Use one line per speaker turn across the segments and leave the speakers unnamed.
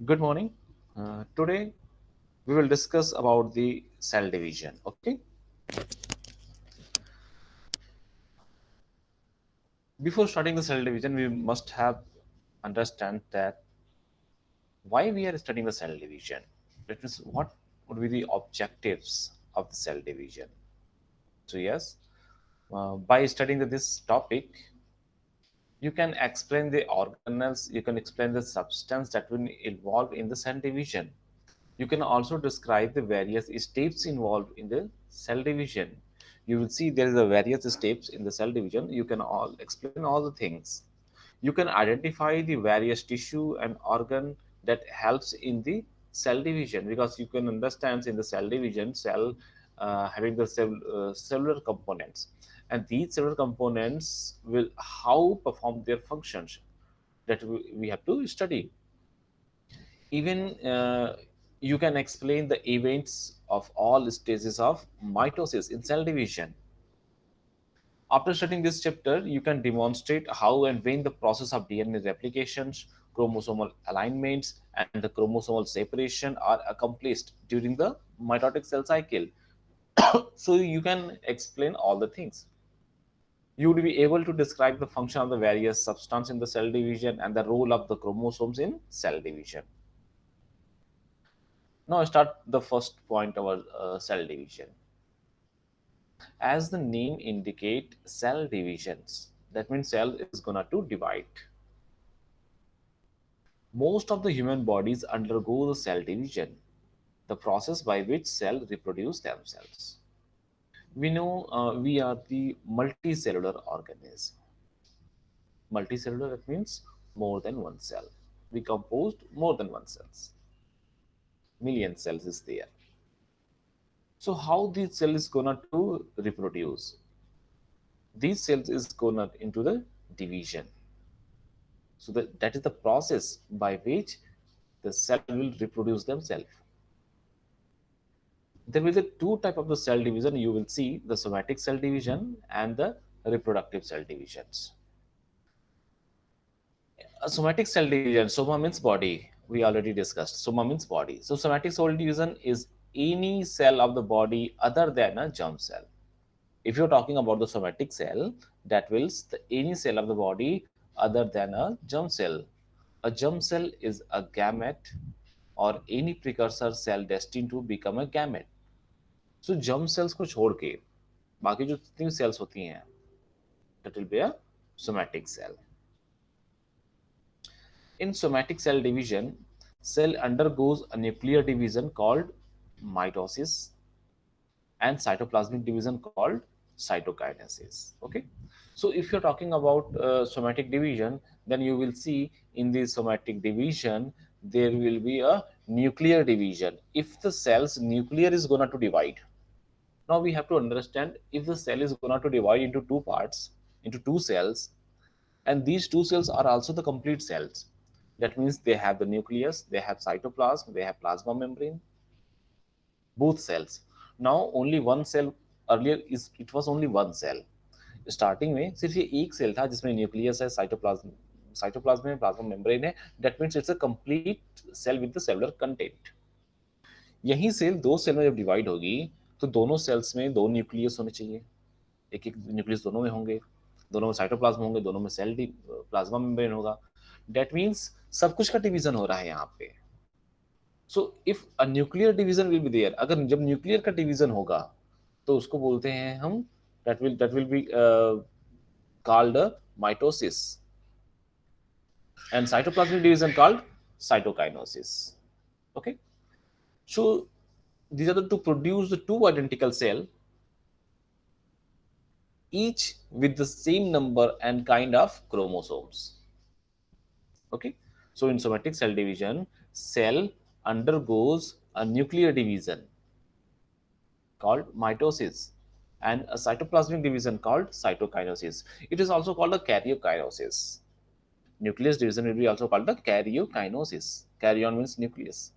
Good morning. Today we will discuss about the cell division. Okay. Before starting the cell division, we must have understand that why we are studying the cell division. That means what would be the objectives of the cell division. So yes, by studying this topic, you can explain the organelles. You can explain the substance that will involve in the cell division. You can also describe the various steps involved in the cell division. You will see there is a various steps in the cell division. You can all explain all the things. You can identify the various tissue and organ that helps in the cell division, because you can understand in the cell division cell having the cellular components, and these cellular components will how perform their functions that we have to study. Even you can explain the events of all stages of mitosis in cell division. After studying this chapter, you can demonstrate how and when the process of DNA replications, chromosomal alignments, and the chromosomal separation are accomplished during the mitotic cell cycle. So you can explain all the things. You would be able to describe the function of the various substance in the cell division and the role of the chromosomes in cell division. Now start the first point of cell division. As the name indicate, cell divisions. That means cell is gonna to divide. Most of the human bodies undergo the cell division, the process by which cells reproduce themselves. We know we are the multicellular organism. Multicellular, that means more than one cell. We composed more than one cells. Million cells is there. So how this cell is gonna to reproduce? These cells is gonna into the division. So that is the process by which the cell will reproduce themselves. There will be two type of the cell division. You will see the somatic cell division and the reproductive cell divisions. A somatic cell division, soma means body. We already discussed. Soma means body. So somatic cell division is any cell of the body other than a germ cell. If you're talking about the somatic cell, that will any cell of the body other than a germ cell. A germ cell is a gamete or any precursor cell destined to become a gamete. So germ cells को छोड़ के बाकी जो जितनी cells होती हैं, that will be a somatic cell. In somatic cell division, cell undergoes a nuclear division called mitosis and cytoplasmic division called cytokinesis. Okay, so if you're talking about somatic division, then you will see in the somatic division there will be a nuclear division. If the cell's nuclear is going to divide, now we have to understand if the cell is going to divide into two parts, into two cells, and these two cells are also the complete cells. That means they have the nucleus, they have cytoplasm, they have plasma membrane, both cells. Now only one cell, earlier is it was only one cell. Starting में सिर्फ ये एक cell था जिसमें nucleus है, cytoplasm cytoplasm में plasma membrane है. That means it's a complete cell with the cellular content. यही सेल दो सेल में जब डिवाइड होगी तो दोनों सेल्स में दो न्यूक्लियस होने चाहिए. एक एक न्यूक्लियस दोनों में होंगे, दोनों में साइटोप्लाज्म होंगे, दोनों में सेल प्लाज्मा मेम्ब्रेन होगा. दैट मींस सब कुछ का डिवीजन हो रहा है यहाँ पे. So if a nuclear division will be there, अगर जब न्यूक्लियर का डिवीजन होगा तो उसको बोलते हैं हम that will be called a mitosis, and cytoplasmic division called cytokinosis. Okay, so these are the to produce the two identical cell, each with the same number and kind of chromosomes. Okay, so in somatic cell division, cell undergoes a nuclear division called mitosis and a cytoplasmic division called cytokinosis. It is also called a karyokinosis. Nucleus division will be also called the karyokinosis. Karyon means nucleus.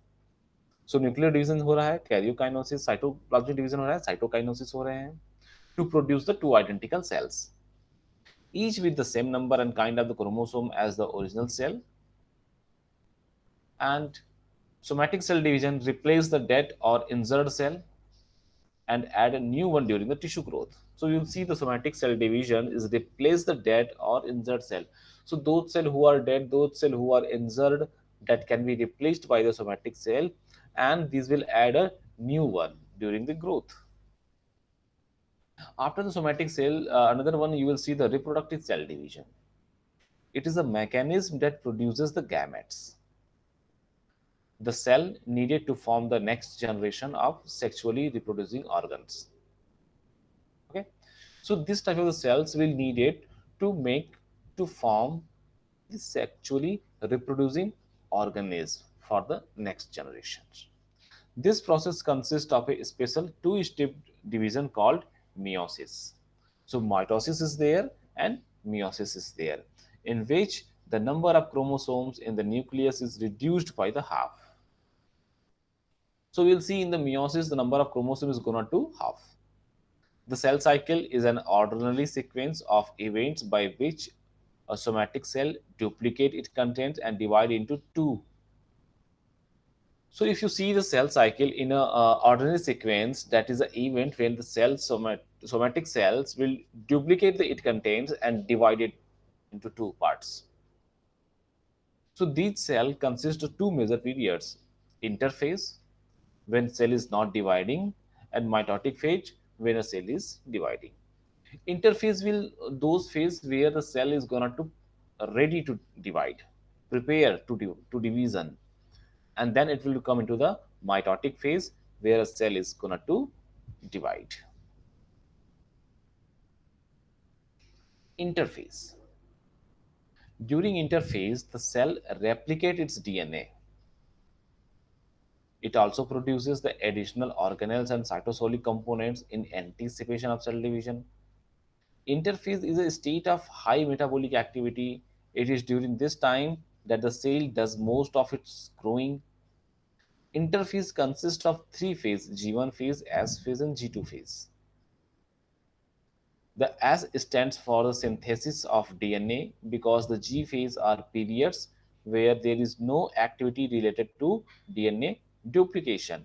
So nuclear division हो रहा है, karyokinosis, cytoplasmic division हो रहा है, cytokinosis हो रहे हैं, to produce the two identical cells, each with the same number and kind of the chromosome as the original cell, and Somatic cell division replace the dead or injured cell and add a new one during the tissue growth. So you'll see the somatic cell division is replace the dead or injured cell. So those cells who are dead, those cells who are injured, that can be replaced by the somatic cell, and these will add a new one during the growth. After the somatic cell, another one you will see the reproductive cell division. It is a mechanism that produces the gametes, the cell needed to form the next generation of sexually reproducing organs. Okay, so this type of the cells will need it to make to form the sexually reproducing organism for the next generation. This process consists of a special two-step division called meiosis. So mitosis is there and meiosis is there, in which the number of chromosomes in the nucleus is reduced by the half. So we'll see in the meiosis the number of chromosomes is going to half. The cell cycle is an ordinary sequence of events by which a somatic cell duplicate its contents and divide into two. So if you see the cell cycle in a ordinary sequence, that is an event when the somatic cells will duplicate the it contains and divide it into two parts. So these cell consist of two major periods: interphase, when cell is not dividing, and mitotic phase, when a cell is dividing. Interphase will those phase where the cell is gonna to ready to divide, prepare to division, and then it will come into the mitotic phase where a cell is gonna to divide. Interphase. During interphase, the cell replicates its DNA. It also produces the additional organelles and cytosolic components in anticipation of cell division. Interphase is a state of high metabolic activity. It is during this time that the cell does most of its growing. Interphase consists of three phases: G1 phase, S phase, and G2 phase. The S stands for the synthesis of DNA because the G phase are periods where there is no activity related to DNA duplication,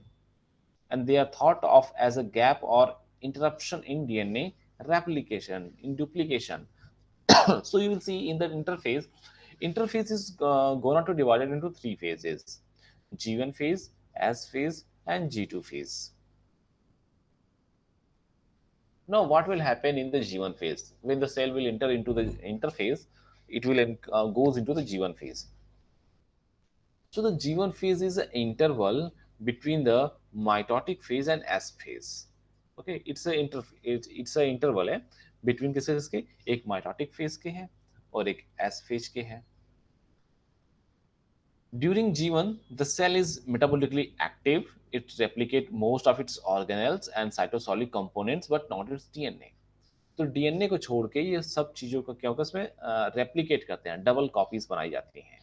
and they are thought of as a gap or interruption in DNA replication, in duplication. So you will see in the interphase is going to divide it into three phases: G1 phase, S phase, and G2 phase. Now, what will happen in the G1 phase? When the cell will enter into the interphase, it will goes into the G1 phase. So the G1 phase is an interval between the mitotic phase and S phase. Okay, it's a interval है between किसके एक mitotic phase के है और एक S phase के है. During G1, the cell is metabolically active. It replicates most of its organelles and cytosolic components, but not its DNA. तो डीएनए को छोड़ के ये सब चीजों का क्या होगा, इसमें रेप्लिकेट करते हैं, डबल कॉपीज बनाई जाती हैं.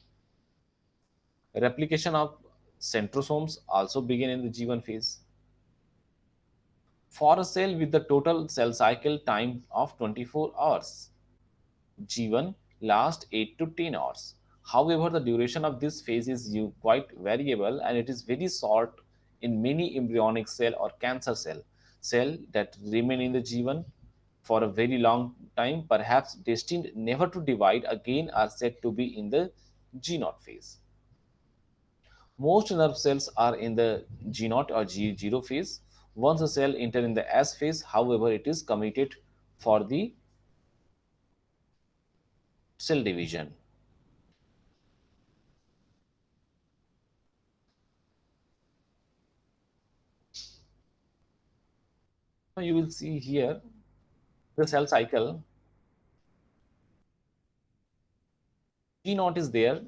Replication of centrosomes also begin in the G1 phase. For a cell with the total cell cycle time of 24 hours, G1 lasts 8 to 10 hours. However, the duration of this phase is quite variable and it is very short in many embryonic cell or cancer cell that remain in the G1 for a very long time, perhaps destined never to divide again, are said to be in the G0 phase. Most nerve cells are in the G0 or G0 phase. Once a cell enters in the S phase, however, it is committed for the cell division. Now you will see here the cell cycle. G0 is there,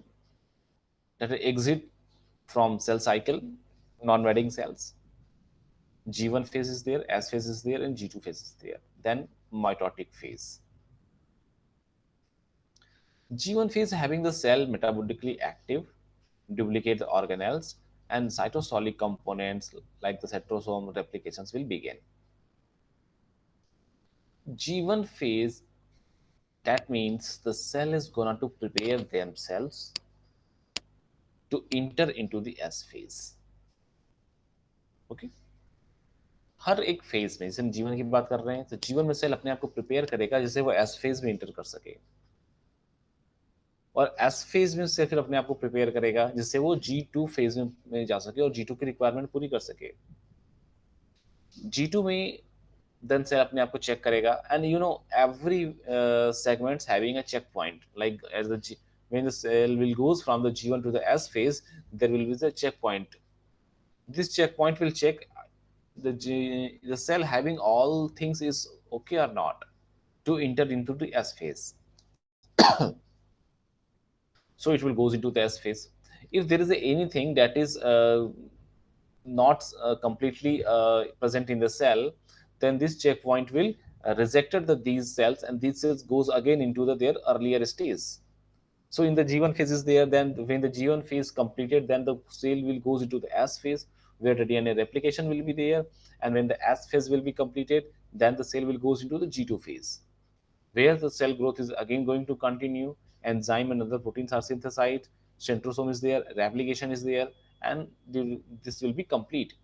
that will exit from cell cycle, non-wedding cells. G1 phase is there, S phase is there, and G2 phase is there. Then mitotic phase. G1 phase having the cell metabolically active, duplicate the organelles, and cytosolic components like the centrosome replications will begin. G1 phase, that means the cell is going to prepare themselves to enter into the S phase. Okay, हर एक phase में, जैसे हम जीवन की बात कर रहे हैं, तो जीवन में सेल अपने आप को प्रिपेयर करेगा जिससे वो एस फेज में इंटर कर सके, और एस फेज में से फिर अपने आप को प्रिपेयर करेगा जिससे वो G2 फेज में जा सके और G2 की रिक्वायरमेंट पूरी कर सके। G2 में देन सेल अपने आप को चेक करेगा, and you know every segments having a checkpoint, like as when the cell will goes from the G1 to the S phase, there will be the checkpoint. This checkpoint will check the cell having all things is okay or not to enter into the S phase. So it will goes into the S phase. If there is anything that is not completely present in the cell, then this checkpoint will rejected these cells, and these cells goes again into their earlier stage. So in the G1 phase is there, then when the G1 phase completed, then the cell will goes into the S phase where the DNA replication will be there, and when the S phase will be completed, then the cell will goes into the G2 phase where the cell growth is again going to continue. Enzyme and other proteins are synthesized, centrosome is there, replication is there, and this will be complete.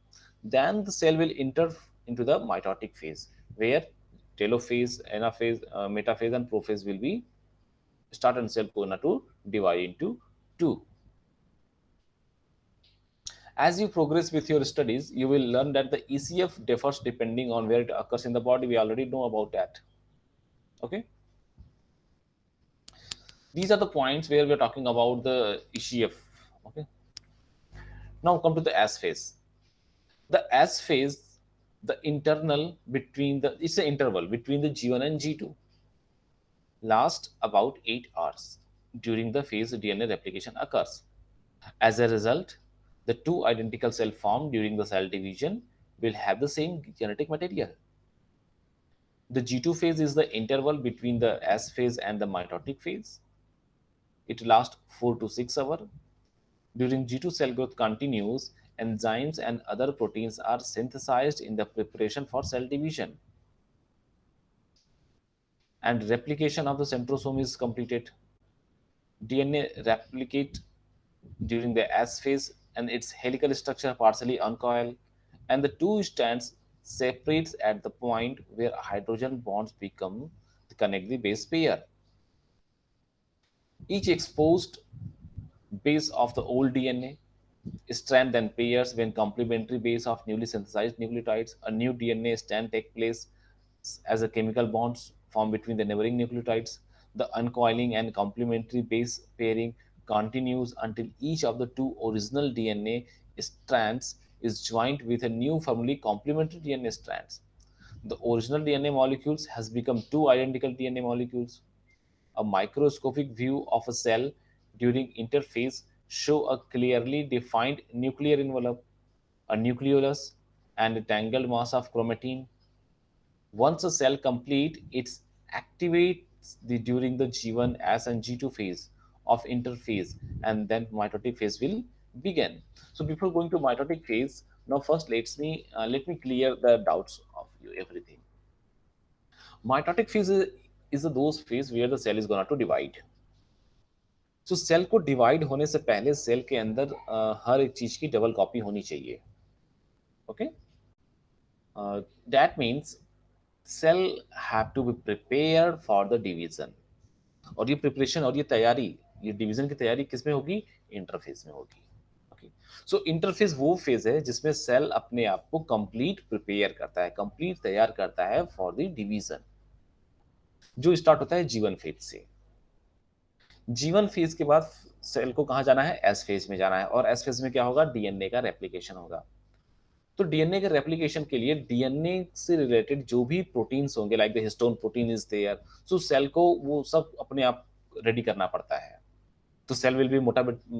Then the cell will enter into the mitotic phase where telophase, anaphase, metaphase, and prophase will be start, and cell going to divide into two. As you progress with your studies, you will learn that the ECF differs depending on where it occurs in the body. We already know about that. Okay. These are the points where we are talking about the ECF. Okay. Now come to the S phase. The S phase, the internal between the, it's an interval between the G1 and G2, lasts about 8 hours. During the phase, DNA replication occurs. As a result, the two identical cells formed during the cell division will have the same genetic material. The G2 phase is the interval between the S phase and the mitotic phase. It lasts 4 to 6 hours. During G2, cell growth continues, enzymes and other proteins are synthesized in the preparation for cell division, and replication of the centrosome is completed. DNA replicate during the S phase, and its helical structure partially uncoil, and the two strands separates at the point where hydrogen bonds become to connect the base pair. Each exposed base of the old DNA strand then pairs when complementary base of newly synthesized nucleotides. A new DNA strand takes place as a chemical bonds form between the neighboring nucleotides. The uncoiling and complementary base pairing continues until each of the two original DNA strands is joined with a new firmly complementary DNA strands. The original DNA molecules has become two identical DNA molecules. A microscopic view of a cell during interphase show a clearly defined nuclear envelope, a nucleolus, and a tangled mass of chromatin. Once a cell complete, it activates during the G1 as and G2 phase of interphase, and then mitotic phase will begin. So before going to mitotic phase, now first let me clear the doubts of you everything. Mitotic phase is those phase where the cell is going to divide. So cell को divide होने से पहले cell के अंदर हर एक चीज की double copy होनी चाहिए. Okay, that means cell have to be prepared for the division. और ये प्रिपरेशन और ये तैयारी, ये डिवीजन की तैयारी किस में होगी? इंटरफेस में होगी. ओके, सो इंटरफेस वो फेज है जिसमें सेल अपने आप को कंप्लीट प्रिपेयर करता है, कंप्लीट तैयार करता है फॉर द डिवीजन, जो स्टार्ट होता है जीवन फेज से. जीवन फेज के बाद सेल को कहां जाना है? एस फेज में जाना है. और एस फेज में क्या होगा? डीएनए का रेप्लिकेशन होगा. तो डीएनए के रेप्लिकेशन के लिए डीएनए से रिलेटेड जो भी प्रोटीन्स होंगे, like the histone protein is there, so cell को वो सब अपने आप रेडी करना पड़ता है. तो cell will be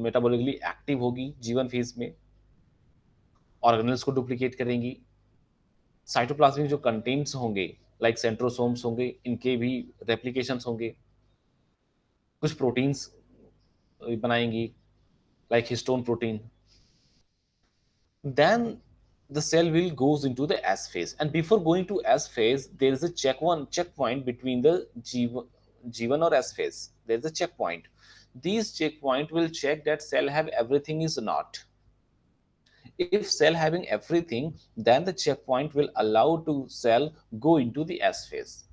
metabolically active होगी जीवन फेज में, ऑर्गेनेल्स को डुप्लीकेट करेंगी. साइटोप्लाज्मिक जो कंटेंट्स होंगे लाइक सेंट्रोसोम्स होंगे, इनके भी रेप्लिकेशंस होंगे. कुछ प्रोटीन्स बनाएंगी like histone protein. Then the cell will goes into the S phase, and before going to S phase there is a checkpoint between the G1 or S phase. There is a checkpoint. These checkpoint will check that cell have everything is not. If cell having everything, then the checkpoint will allow to cell go into the S phase.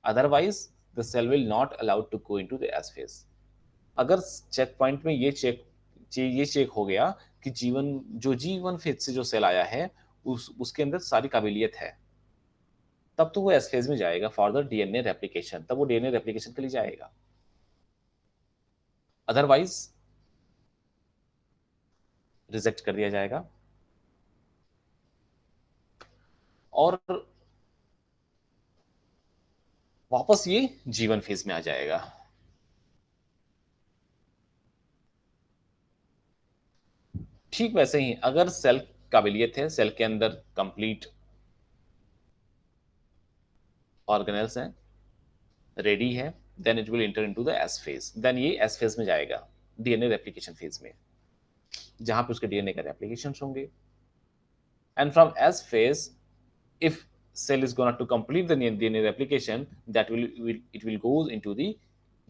Otherwise, the cell will not allowed to go into the S phase. अगर check point में ये check हो गया कि जीवन phase से जो cell आया है उसके अंदर सारी काबिलियत है, तब तो वो एस फेज में जाएगा फॉर द डीएनए रेप्लिकेशन, तब वो डीएनए रेप्लिकेशन के लिए जाएगा। अदरवाइज रिजेक्ट कर दिया जाएगा और वापस ये जीवन फेज में आ जाएगा। ठीक वैसे ही अगर सेल काबिलियत है, सेल के अंदर कंप्लीट ऑर्गेनेल्स हैं, रेडी है, then it will enter into the S phase. Then ये एस फेज में जाएगा, डीएनए रेप्लिकेशन फेज में, जहां पे उसके डीएनए का रेप्लिकेशन होंगे। And from S phase, if cell is going to complete the DNA replication, that it will goes into the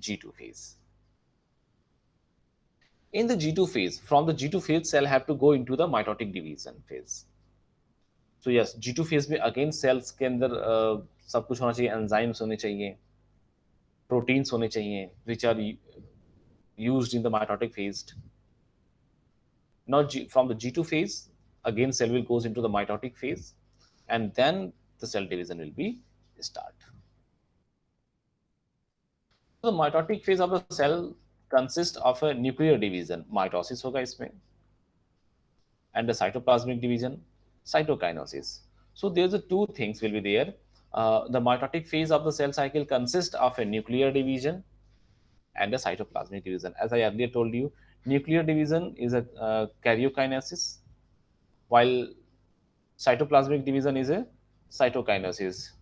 G2 phase. In the G2 phase, from the G2 phase, cell have to go into the mitotic division phase. So yes, G2 phase में again cells के अंदर सब कुछ होना चाहिए, enzymes होने चाहिए, proteins होने चाहिए, which are used in the mitotic phase. Now from the G2 phase, again cell will goes into the mitotic phase, and then the cell division will be start. The mitotic phase of the cell consists of a nuclear division, mitosis होगा इसमें, and a cytoplasmic division, cytokinosis. So there's the two things will be there. The mitotic phase of the cell cycle consists of a nuclear division and a cytoplasmic division. As I earlier told you, nuclear division is a karyokinesis, while cytoplasmic division is a cytokinosis.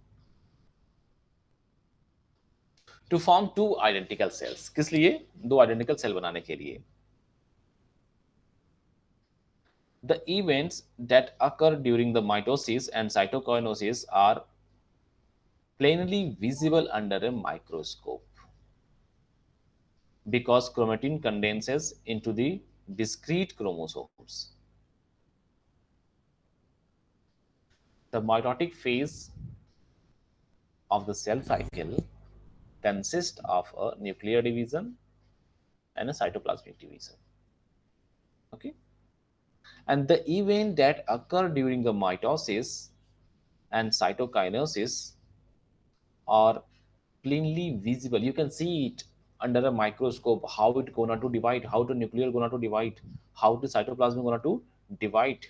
To form two identical cells, किस लिए? दो identical cell बनाने के लिए. The events that occur during the mitosis and cytokinosis are plainly visible under a microscope because chromatin condenses into the discrete chromosomes. The mitotic phase of the cell cycle consists of a nuclear division and a cytoplasmic division. Okay? And the event that occur during the mitosis and cytokinosis are plainly visible. You can see it under a microscope, how it gonna to divide, how the nuclear gonna to divide, how the cytoplasm gonna to divide.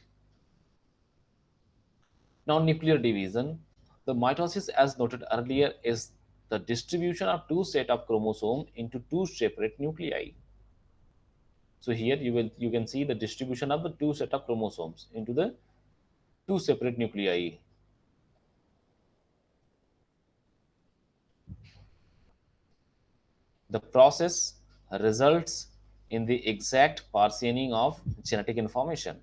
Now nuclear division, the mitosis as noted earlier is the distribution of two set of chromosome into two separate nuclei. So here you can see the distribution of the two set of chromosomes into the two separate nuclei. The process results in the exact partitioning of genetic information.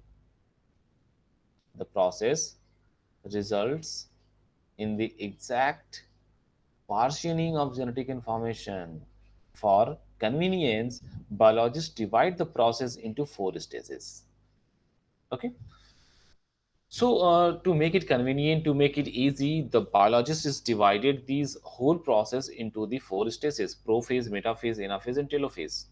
The process results in the exact partitioning of genetic information. For convenience, biologists divide the process into 4 stages. Okay. So to make it convenient, to make it easy, the biologist is divided these whole process into the 4 stages: prophase, metaphase, anaphase, and telophase.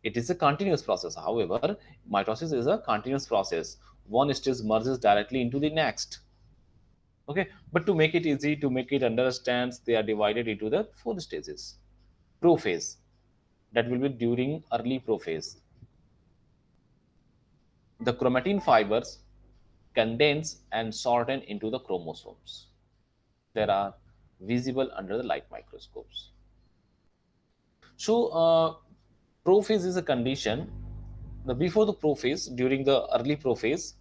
It is a continuous process. However, mitosis is a continuous process. One stage merges directly into the next. Okay, but to make it easy, to make it understands, they are divided into the 4 stages. Prophase, that will be during early prophase. The chromatin fibers condense and shorten into the chromosomes. They are visible under the light microscopes. So, prophase is a condition. Before the prophase, during the early prophase,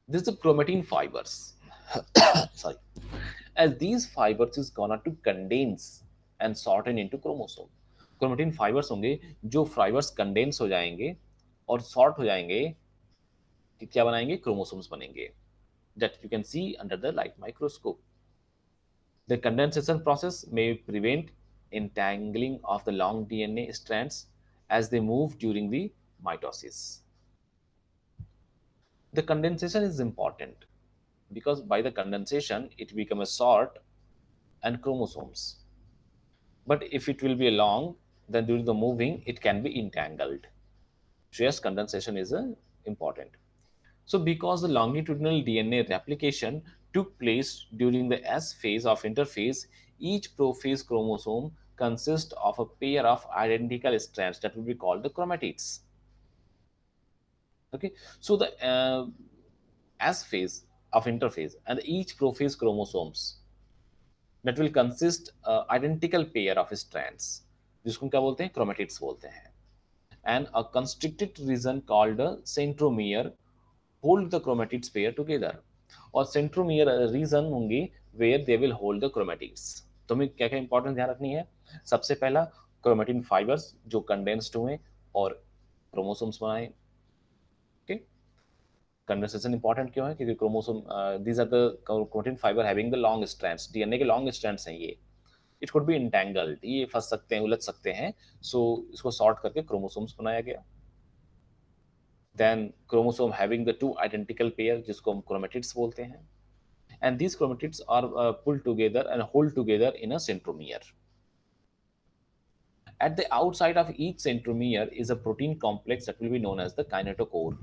this is the chromatin fibers. Sorry. As these fibers is gonna to condense and shorten into chromosome. Chromatin fibers होंगे जो fibers condense हो जाएंगे और short हो जाएंगे, क्या बनाएंगे? Chromosomes बनेंगे. That you can see under the light microscope. The condensation process may prevent entangling of the long DNA strands as they move during the mitosis. The condensation is important because by the condensation it becomes a short and chromosomes. But if it will be long, then during the moving it can be entangled. So yes, condensation is important. So because the longitudinal DNA replication took place during the S phase of interphase, each prophase chromosome consists of a pair of identical strands that will be called the chromatids. Okay, so the S phase of interphase and each prophase chromosomes that will consist identical pair of strands, जिसको क्या बोलते हैं, chromatids बोलते हैं, and a constricted region called a centromere hold the chromatids pair together. और centromere region होंगे where they will hold the chromatids. तो हमें क्या क्या इंपॉर्टेंट ध्यान रखनी है? सबसे पहला क्रोमेटिन फाइबर्स जो कंडेंस्ड हुए और क्रोमोसोम्स बनाए. ओके, कंडेंसेशन इंपॉर्टेंट क्यों है? क्योंकि chromosome these are the chromatin fibre having the long strands, DNA के लॉन्ग स्ट्रैंड्स हैं ये. इट कुड बी इंटैंगल्ड, ये फंस सकते हैं, उलझ सकते हैं. सो इसको सॉर्ट करके क्रोमोसोम्स बनाया गया. Then chromosome having the two identical pair जिसको हम क्रोमेटिड्स बोलते हैं. And these chromatids are pulled together and hold together in a centromere. At the outside of each centromere is a protein complex that will be known as the kinetochore.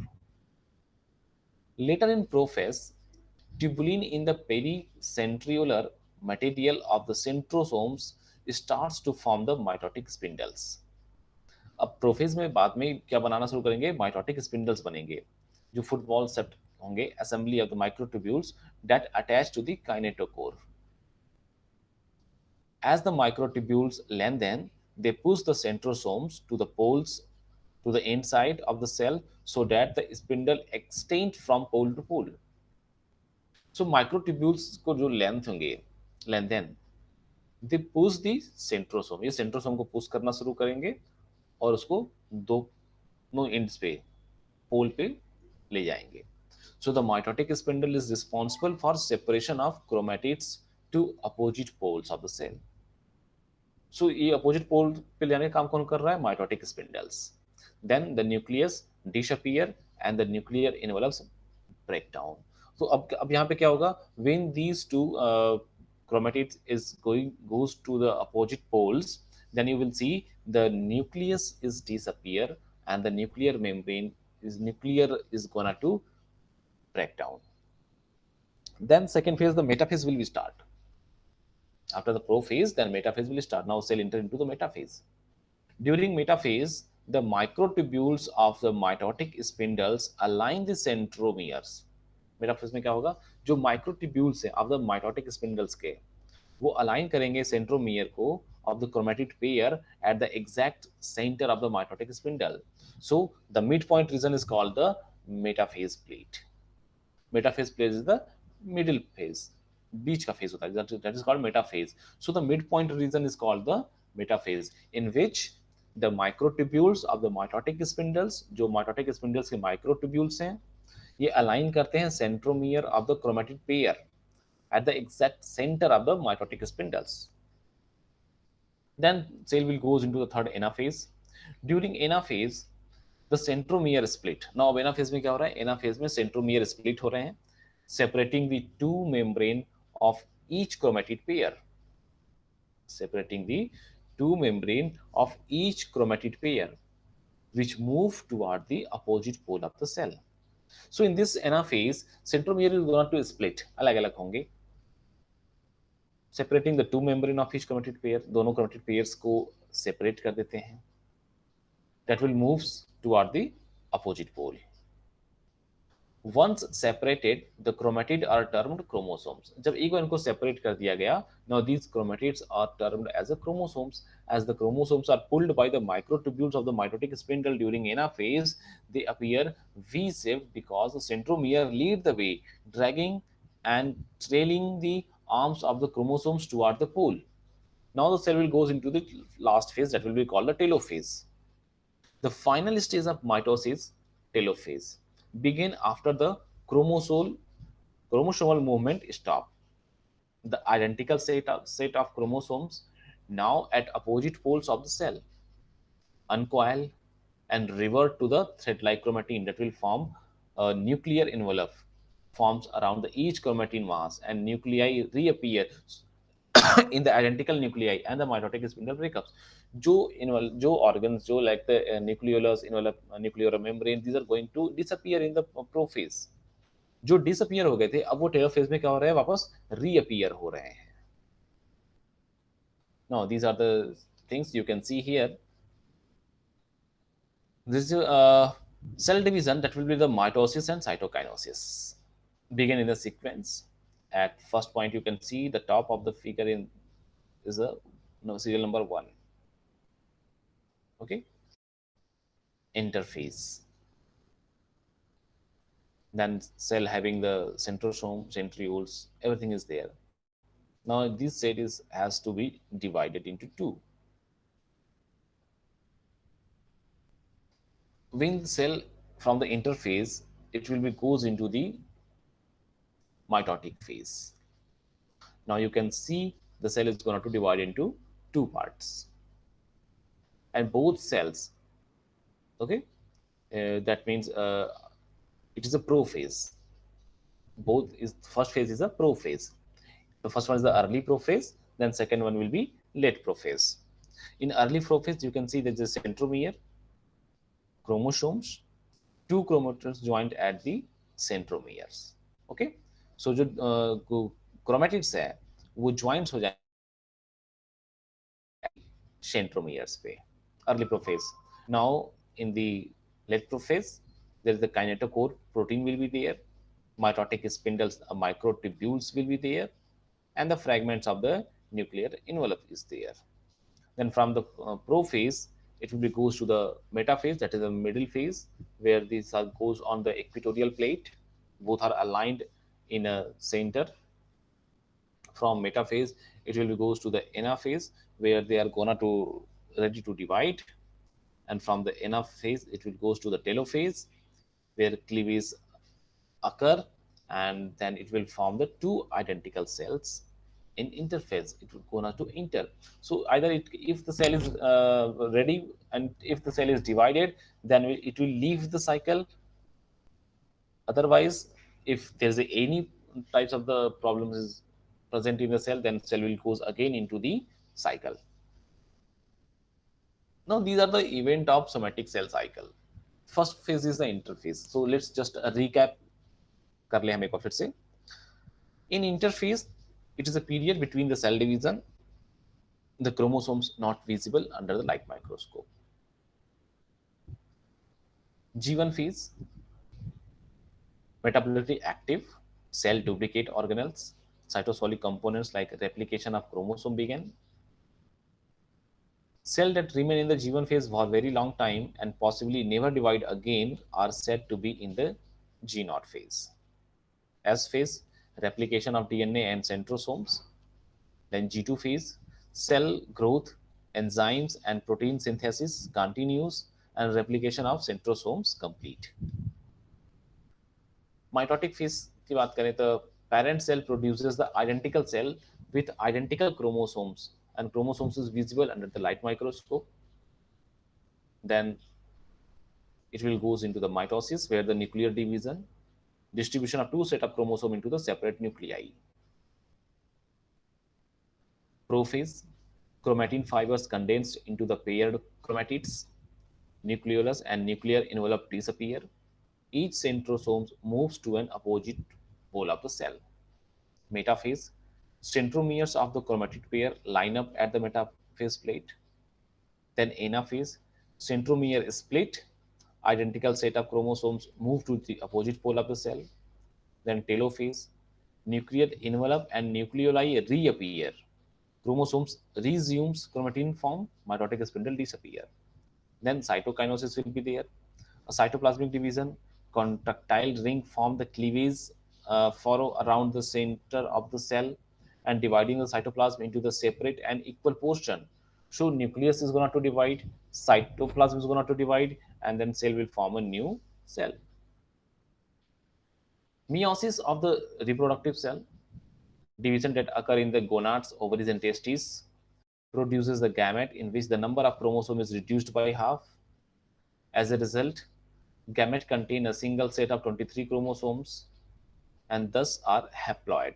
Later in prophase, tubulin in the pericentriolar material of the centrosomes starts to form the mitotic spindles. अब prophase में बाद में क्या बनाना शुरू करेंगे? Mitotic spindles बनेंगे जो football set होंगे, assembly of the microtubules that attach to the kinetochore. As the microtubules lengthen, they push the centrosomes to the poles to the inside of the cell so that the spindle extends from pole to pole. So microtubules को जो length होंगे, lengthen, they push the centrosome. ये centrosome को push करना शुरू करेंगे और उसको दोनों ends पे, पोल पे ले जाएंगे. So the mitotic spindle is responsible for separation of chromatids to opposite poles of the cell. So ये अपोजिट पोल पे लेने का काम कौन कर रहा है? Mitotic spindles. Then the nucleus disappear and the nuclear envelopes break down. तो अब यहाँ पे क्या होगा? When these two chromatids is goes to the opposite poles, then you will see the nucleus is disappear and the nuclear is gonna to break down. Then second phase, the metaphase will be start. After the prophase, then metaphase will start. Now cell enter into the metaphase. During metaphase, the microtubules of the mitotic spindles align the centromeres. Metaphase में क्या होगा? जो microtubules है of the mitotic spindles के, वो align करेंगे centromere को of the chromatid pair at the exact center of the mitotic spindle. So the midpoint region is called the metaphase plate. Metaphase plate is the middle phase, बीच का phase होता है, that is called metaphase. So the midpoint region is called the metaphase, in which the microtubules of the mitotic spindles, जो mitotic spindles के microtubules हैं, ये align करते हैं centromere of the chromatid pair at the exact center of the mitotic spindles. Then cell will goes into the third anaphase. During anaphase, the centromere split. Now anaphase में क्या हो रहा है? anaphase में centromere split हो रहे हैं, separating the two membrane of each chromatid pair. Separating the two membrane of each chromatid pair, which move toward the opposite pole of the cell. So in this anaphase, centromere is going to split. अलग-अलग होंगे. Separating the two membrane of each chromatid pair. दोनों chromatid pairs को separate कर देते हैं. That will moves toward the opposite pole. Once separated, the chromatid are termed chromosomes. जब एक बार इनको separate कर दिया गया, now these chromatids are termed as a chromosomes. As the chromosomes are pulled by the microtubules of the mitotic spindle during anaphase, they appear V-shaped because the centromere lead the way, dragging and trailing the arms of the chromosomes toward the pole. Now the cell will goes into the last phase that will be called the telophase. The final stage of mitosis, telophase, begin after the chromosomal movement stop. The identical set of chromosomes now at opposite poles of the cell, uncoil and revert to the thread-like chromatin that will form a nuclear envelope forms around the each chromatin mass, and nuclei reappear in the identical nuclei and the mitotic spindle breakups. जो organs जो like the nucleolus envelope nuclear membrane, these are going to disappear in the prophase. जो disappear हो गए थे अब वो telophase में क्या हो रहा है, वापस reappear हो रहे हैं. Now these are the things you can see here. This is cell division that will be the mitosis and cytokinosis. Begin in the sequence. At first point, you can see the top of the figure in is a serial number 1. Okay. Interphase. Then cell having the centrosome, centrioles, everything is there. Now this set has to be divided into 2. When the cell from the interphase, it will be goes into the mitotic phase. Now you can see the cell is going to divide into 2 parts, and both cells, okay, that means it is a prophase. Both is first phase is a prophase. The first one is the early prophase, then second one will be late prophase. In early prophase, you can see there is a centromere, chromosomes, 2 chromosomes joined at the centromeres. Okay, so जो chromatids है वो joints हो जाए centromeres पे, early prophase. Now in the late prophase, there is the kinetochore protein will be there, mitotic spindles, microtubules will be there, and the fragments of the nuclear envelope is there. Then from the prophase, it will be goes to the metaphase, that is the middle phase, where this goes on the equatorial plate. Both are aligned in a center. From metaphase, it will be goes to the anaphase, where they are gonna to ready to divide. And from the anaphase, it will goes to the telophase, where cleavage occur, and then it will form the 2 identical cells. In interphase, it will gonna to inter. So either if the cell is ready, and if the cell is divided, then it will leave the cycle. Otherwise, if there's any types of the problems is present in the cell, then cell will goes again into the cycle. Now these are the event of somatic cell cycle. First phase is the interphase. So let's just recap कर ले हम एक बार फिर से. In interphase, it is a period between the cell division, the chromosomes not visible under the light microscope. G1 phase, metabolically active, cell duplicate organelles, cytosolic components like replication of chromosome begin. Cells that remain in the G1 phase for a very long time and possibly never divide again are said to be in the G0 phase. S phase, replication of DNA and centrosomes. Then G2 phase, cell growth, enzymes and protein synthesis continues, and replication of centrosomes complete. Mitotic phase की बात करें तो parent cell produces the identical cell with identical chromosomes, and chromosomes is visible under the light microscope. Then it will goes into the mitosis, where the nuclear division, distribution of 2 set of chromosome into the separate nuclei. Prophase, chromatin fibers condensed into the paired chromatids, nucleolus and nuclear envelope disappear. Each centrosome moves to an opposite pole of the cell. Metaphase, centromeres of the chromatid pair line up at the metaphase plate. Then anaphase, centromere split, identical set of chromosomes move to the opposite pole of the cell. Then telophase, nuclear envelope and nucleoli reappear. Chromosomes resumes chromatin form, mitotic spindle disappear. Then cytokinosis will be there. A cytoplasmic division, contractile ring form the cleavage furrow around the center of the cell and dividing the cytoplasm into the separate and equal portion. So nucleus is going to divide, cytoplasm is going to divide, and then cell will form a new cell. Meiosis of the reproductive cell, division that occur in the gonads, ovaries, and testes. produces the gamete in which the number of chromosomes is reduced by half. As a result, gamete contain a single set of 23 chromosomes and thus are haploid.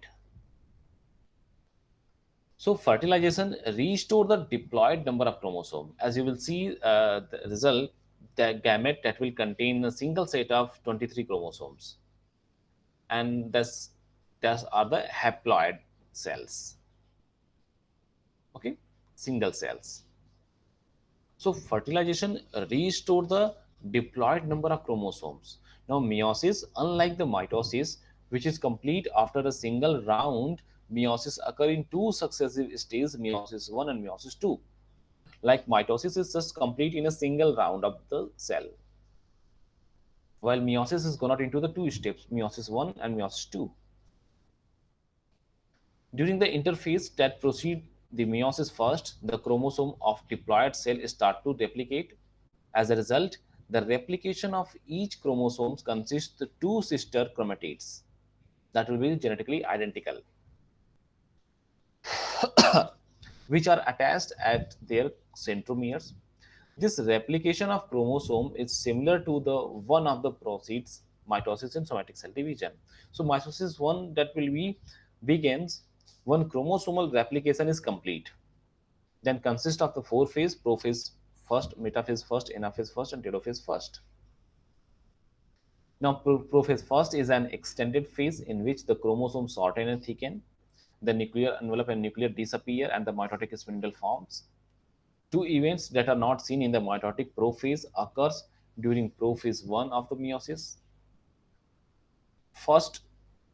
So fertilization restore the diploid number of chromosome. As you will see, the result, the gamete that will contain a single set of 23 chromosomes, and thus are the haploid cells. Okay, single cells. So fertilization restore the diploid number of chromosomes. Now meiosis, unlike the mitosis, which is complete after a single round, meiosis occur in two successive stages, meiosis 1 and meiosis 2. Like mitosis is just complete in a single round of the cell, while meiosis is gone out into the two steps, meiosis 1 and meiosis 2. During the interphase that proceed the meiosis first, the chromosome of diploid cell start to replicate. As a result, the replication of each chromosome consists of two sister chromatids that will be genetically identical, which are attached at their centromeres. This replication of chromosome is similar to the one of the proceeds mitosis and somatic cell division. So mitosis one that will be begins when chromosomal replication is complete. Then consists of the four phase: prophase first, metaphase first, anaphase first, and telophase first. Now, prophase first is an extended phase in which the chromosomes shorten and thicken, the nuclear envelope and nuclear disappear, and the mitotic spindle forms. Two events that are not seen in the mitotic prophase occurs during prophase 1 of the meiosis. First,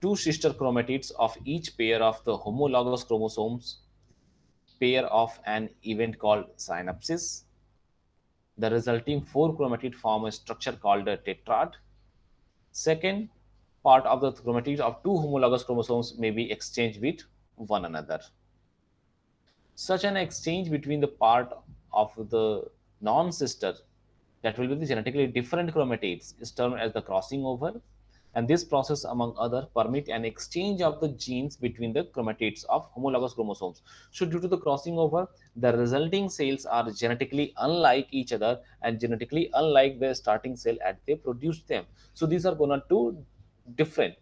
two sister chromatids of each pair of the homologous chromosomes pair of an event called synapsis. The resulting four chromatid form a structure called a tetrad. Second, part of the chromatids of two homologous chromosomes may be exchanged with one another. Such an exchange between the part of the non-sister that will be the genetically different chromatids is termed as the crossing over, and this process among other permit an exchange of the genes between the chromatids of homologous chromosomes. So due to the crossing over, the resulting cells are genetically unlike each other and genetically unlike the starting cell as they produced them. So these are gonna two different.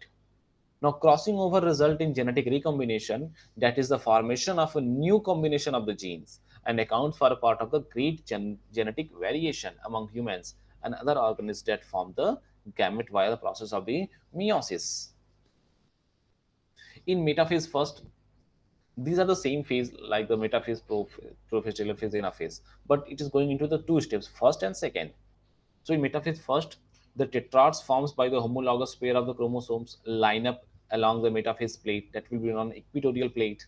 Now, crossing over result in genetic recombination, that is the formation of a new combination of the genes, and accounts for a part of the great genetic variation among humans and other organisms that form the gamete via the process of the meiosis. In metaphase first, these are the same phase like the metaphase, prophase, telophase, anaphase, but it is going into the two steps, first and second. So in metaphase first, the tetrads formed by the homologous pair of the chromosomes line up along the metaphase plate that will be on equatorial plate.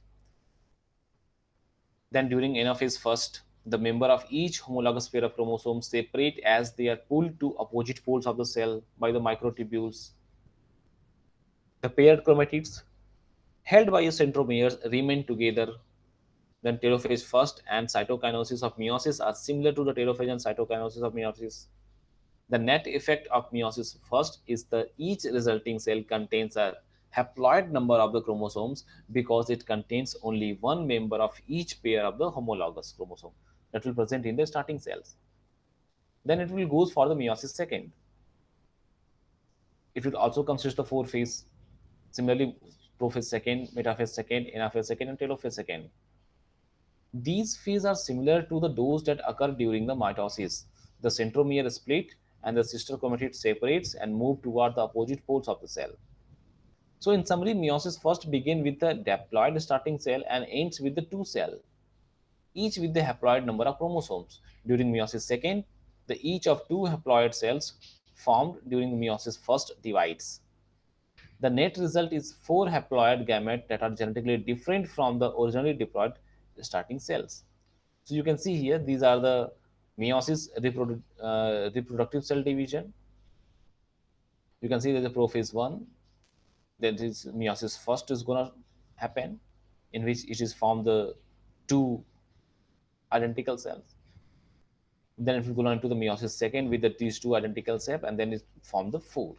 Then during anaphase first, the member of each homologous pair of chromosomes separate as they are pulled to opposite poles of the cell by the microtubules. The paired chromatids held by a centromeres remain together. Then telophase first and cytokinosis of meiosis are similar to the telophase and cytokinosis of meiosis. The net effect of meiosis first is that each resulting cell contains a haploid number of the chromosomes because it contains only one member of each pair of the homologous chromosome that will present in the starting cells. Then it will goes for the meiosis second. It will also consist of four phase. Similarly, prophase second, metaphase second, anaphase second, and telophase second. These phases are similar to the those that occur during the mitosis. The centromere split and the sister chromatid separates and move toward the opposite poles of the cell. So in summary, meiosis first begins with the diploid starting cell and ends with the two cell, each with the haploid number of chromosomes. During meiosis second, the each of two haploid cells formed during meiosis first divides. The net result is four haploid gametes that are genetically different from the originally diploid starting cells. So you can see here, these are the meiosis reproductive cell division. You can see that the prophase 1, that is meiosis first is going to happen, in which it is formed the two identical cells. Then it will go on to the meiosis second with these two identical cells, and then it form the four.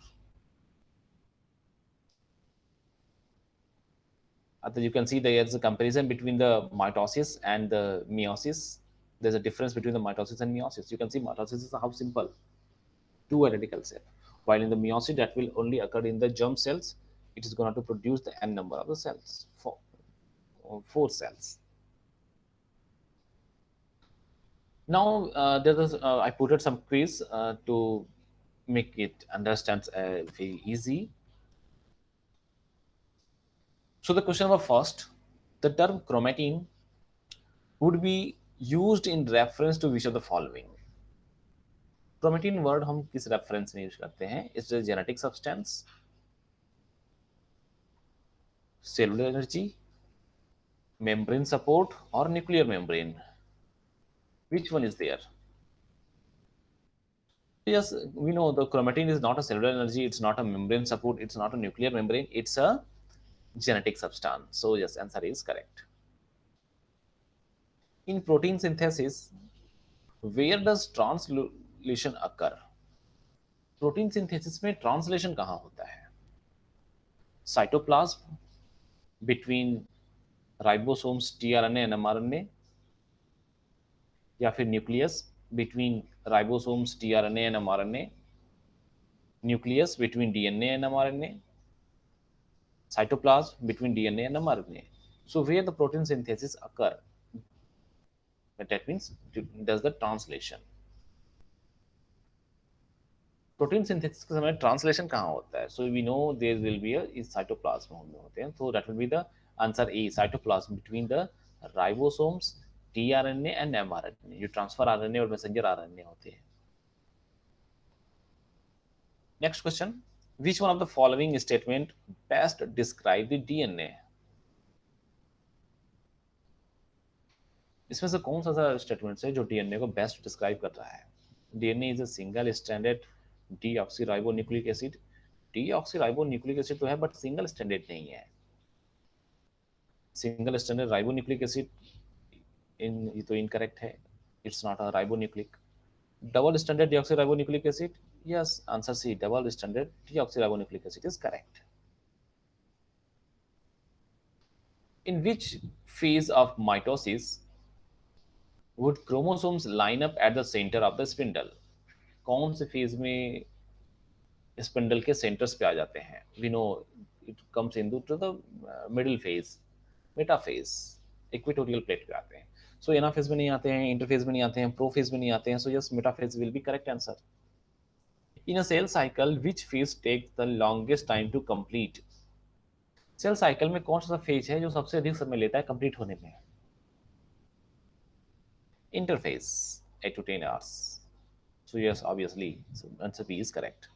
You can see there's a comparison between the mitosis and the meiosis. There's a difference between the mitosis and meiosis. You can see mitosis is how simple, two identical cells, while in the meiosis that will only occur in the germ cells. It is going to produce the n number of the cells, four cells. Now I put it some quiz to make it understand very easy. So the question was first, the term chromatin would be used in reference to which of the following? Chromatin word हम किस reference में use करते हैं? It's a genetic substance, cellular energy, membrane support, or nuclear membrane. Which one is there? Yes, we know the chromatin is not a cellular energy, it's not a membrane support, it's not a nuclear membrane, it's a genetic substance. So yes, answer is correct. In protein synthesis, where does translation occur? Protein synthesis में translation कहाँ होता है? Cytoplasm, between ribosomes tRNA and mRNA, या फिर nucleus between ribosomes tRNA and mRNA, nucleus between DNA and mRNA, cytoplasm between DNA and mRNA. So where the protein synthesis occur, that means does the translation. Protein synthesis के समय translation कहाँ होता है? So we know there will be इस cytoplasm में होते हैं, तो that will be the answer A, cytoplasm between the ribosomes tRNA and mRNA, जो ट्रांसफर आरएनए और मैसेंजर आरएनए होते हैं. Next question, which one of the following statement best describe the DNA? इसमें से कौन सा स्टेटमेंट है जो डीएनए को बेस्ट डिस्क्राइब कर रहा है? DNA is a single standard deoxyribonucleic acid. Deoxyribonucleic acid तो है बट सिंगल स्टैंडर्ड नहीं है. सिंगल स्टैंडर्ड राइबोन्यूक्लिक एसिड ये तो इनकरेक्ट है, it's not a ribonucleic. Double stranded deoxyribonucleic acid, yes, answer C, double stranded deoxyribonucleic acid is correct. In which phase of mitosis would chromosomes line up at the center of the spindle? कौन से phase में spindle के centres पे आ जाते हैं? We know it comes into the middle phase, metaphase, equatorial plate पे आते हैं. सो एनाफेज में नहीं आते हैं, इंटरफेज में नहीं आते हैं, प्रोफेज में नहीं आते हैं. So yes, metaphase will be correct answer. In a cell cycle which phase take the longest time to complete? Cell cycle में कौन सा फेज है जो सबसे अधिक समय लेता है कंप्लीट होने में? Interface, 8 to 10 hours. So yes, obviously, so answer B is correct.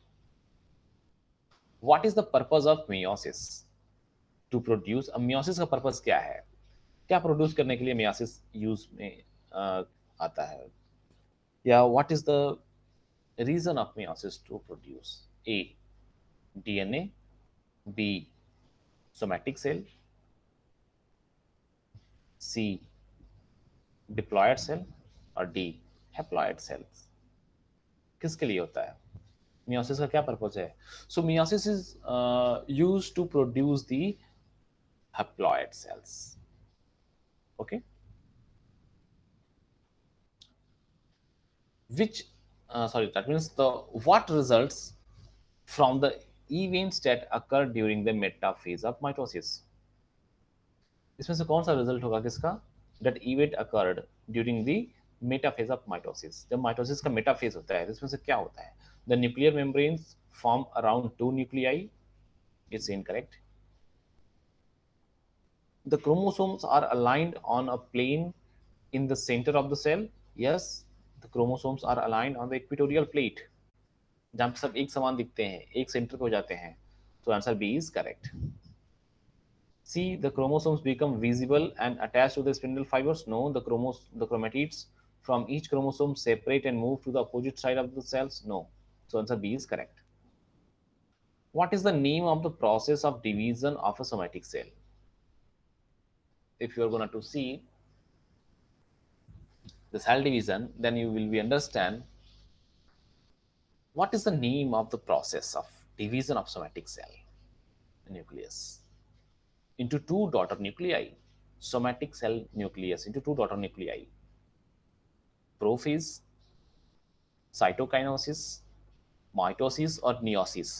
What is the purpose of meiosis? To produce. अब meiosis का purpose क्या है? क्या produce करने के लिए meiosis use में आता है? या what is the reason of meiosis to produce? A, DNA, B, somatic cell, C, diploid cell, और D, haploid cells. किसके लिए होता है? meiosis का क्या पर्पस है? So meiosis is used to produce the haploid cells. Okay. Which sorry, that means the what results from the events that occur during the metaphase of mitosis? इसमें से कौन सा रिजल्ट होगा किसका? That event occurred during the metaphase of mitosis. जब mitosis का metaphase होता है, इसमें से क्या होता है? The nuclear membranes form around two nuclei. It's incorrect. The chromosomes are aligned on a plane in the center of the cell. Yes, the chromosomes are aligned on the equatorial plate. जहाँ सब एक समान दिखते हैं, एक centre पे हो जाते हैं. So answer B is correct. C, the chromosomes become visible and attached to the spindle fibers. No, the chromatids from each chromosome separate and move to the opposite side of the cells. No. So answer B is correct. What is the name of the process of division of a somatic cell? If you are going to see the cell division, then you will be understand what is the name of the process of division of somatic cell, the nucleus. into two daughter nuclei. Somatic cell nucleus into two daughter nuclei. Prophase, cytokinosis, mitosis, or meiosis.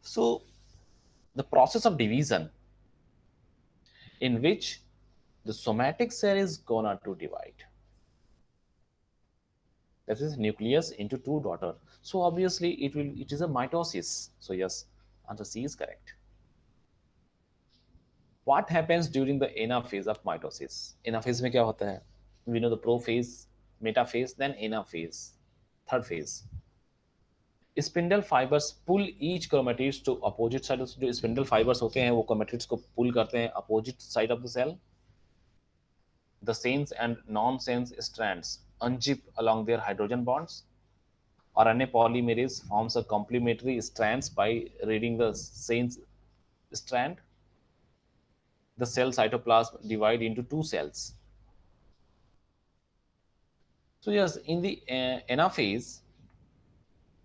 So the process of division in which the somatic cell is gonna to divide. That is nucleus into two daughter. So obviously it is a mitosis. So yes, answer C is correct. What happens during the anaphase of mitosis? Anaphase में क्या होता है? We know the prophase, metaphase, then anaphase, third phase. Spindle fibres pull each chromatids to opposite side. जो spindle fibres होते हैं वो chromatids को pull करते हैं opposite side of the cell. The sense and non sense strands unzip along their hydrogen bonds. RNA polymerase forms a complementary strands by reading the sense strand. The cell cytoplasm divide into two cells. So yes, in the anaphase,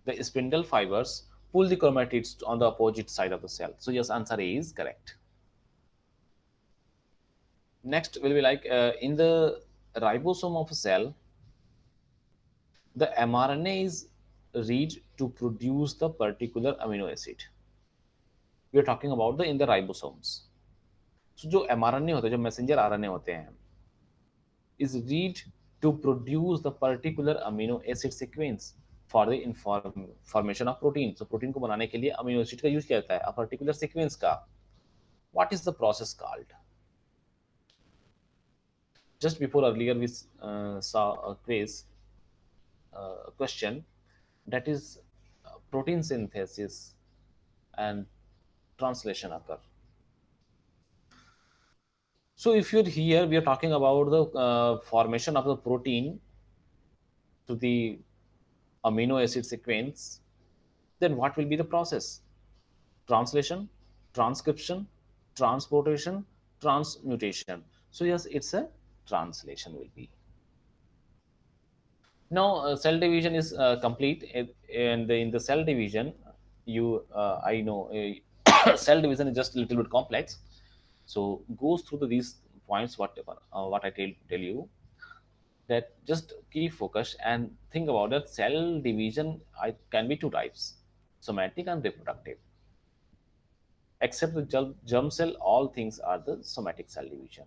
the spindle fibers pull the chromatids on the opposite side of the cell. So yes, answer A is correct. Next will be like in the ribosome of a cell, the mRNA is read to produce the particular amino acid. We are talking about the in the ribosomes. So जो mRNA होते हैं, जो messenger RNA होते हैं, is read to produce the particular amino acid sequence for the formation of protein. So protein को बनाने के लिए amino acid का use किया जाता है, a particular sequence का. What is the process called? Just before earlier we saw a quiz question, that is protein synthesis and translation occur. So if you're here, we are talking about the formation of the protein to the amino acid sequence. Then what will be the process? Translation, transcription, transportation, transmutation. So yes, it's a translation will be. Now cell division is complete, and in the cell division, I know cell division is just a little bit complex. So goes through these points, whatever what I tell you, that just keep focus and think about that cell division. I can be two types, somatic and reproductive. Except the germ cell, all things are the somatic cell division.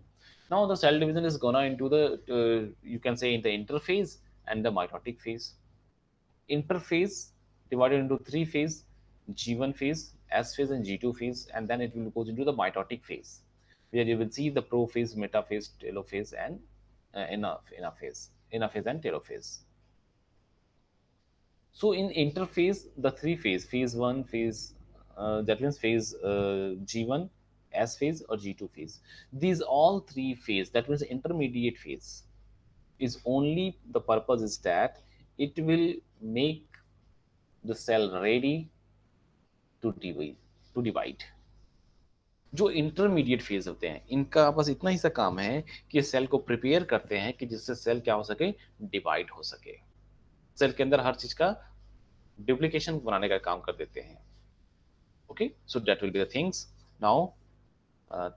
Now the cell division is gonna into the you can say in the interphase and the mitotic phase. Interphase divided into three phase: G1 phase, S phase, and G2 phase, and then it will goes into the mitotic phase, where you will see the prophase, metaphase, telophase, and anaphase and telophase. So in interphase, the three phase one, phase that means phase G1, S phase, or G2 phase. These all three phase, that means intermediate phase, is only the purpose is that it will make the cell ready to divide. जो intermediate phase होते हैं, इनका बस इतना ही सा काम है कि सेल को प्रिपेयर करते हैं कि जिससे सेल क्या हो सके, डिवाइड हो सके। सेल के अंदर हर चीज का डुप्लीकेशन बनाने का काम कर देते हैं. Okay, so that will be the things. Now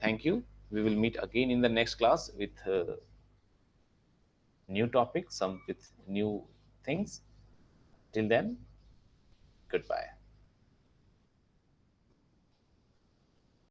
thank you. We will meet again in the next class with new topics, some with new things. Till then, goodbye.